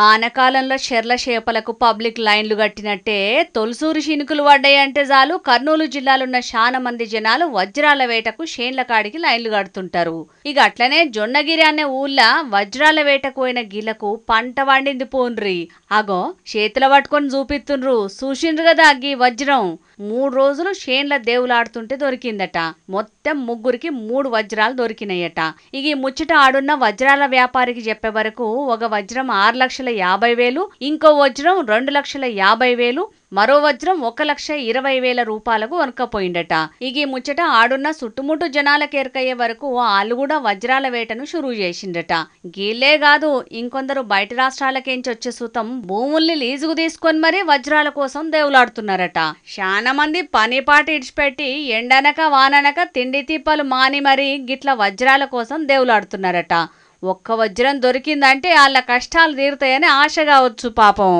ఆనకాలంలో చెర్ల చేపలకు పబ్లిక్ లైన్లు కట్టినట్టే తొలసూరు శినుకులు పడ్డాయంటే చాలు కర్నూలు జిల్లాలున్న చాలా మంది జనాలు వజ్రాల వేటకు షేన్ల కాడికి లైన్లు కడుతుంటారు. ఇక అట్లనే జొన్నగిరి అనే ఊళ్ళ వజ్రాల వేటకు పోయిన గిలకు పంట వండింది పోన్రి. అగో చేతుల పట్టుకొని చూపిస్తుండ్రు, చూసిండ్రు కదా గీ వజ్రం. 3 రోజులు షేన్ల దేవులాడుతుంటే దొరికిందట. మొత్తం ముగ్గురికి 3 వజ్రాలు దొరికినాయట. ఇక ఈ ముచ్చట ఆడున్న వజ్రాల వ్యాపారికి చెప్పే వరకు ఒక వజ్రం 6,50,000, ఇంకో వజ్రం 2,50,000, మరో వజ్రం 1,20,000 రూపాయలకు వనకపోయిందట. ఇక ఈ ముచ్చట ఆడున్న చుట్టుముట్టు జనాలకు ఎరకయ్యే వరకు వాళ్ళు కూడా వజ్రాల వేటను షురూ చేసిండట. గీళ్లే కాదు, ఇంకొందరు బయట రాష్ట్రాలకేంచి వచ్చే సుతం భూముల్ని లీజుకు తీసుకొని మరీ వజ్రాల కోసం దేవులాడుతున్నారట. చాలా మంది పనిపాటి ఇడిచిపెట్టి ఎండనక వాననక తిండి తిప్పలు మాని మరీ గిట్ల వజ్రాల కోసం దేవులాడుతున్నారట. ఒక్క వజ్రం దొరికిందంటే వాళ్ళ కష్టాలు తీరుతాయని ఆశ కావచ్చు పాపం.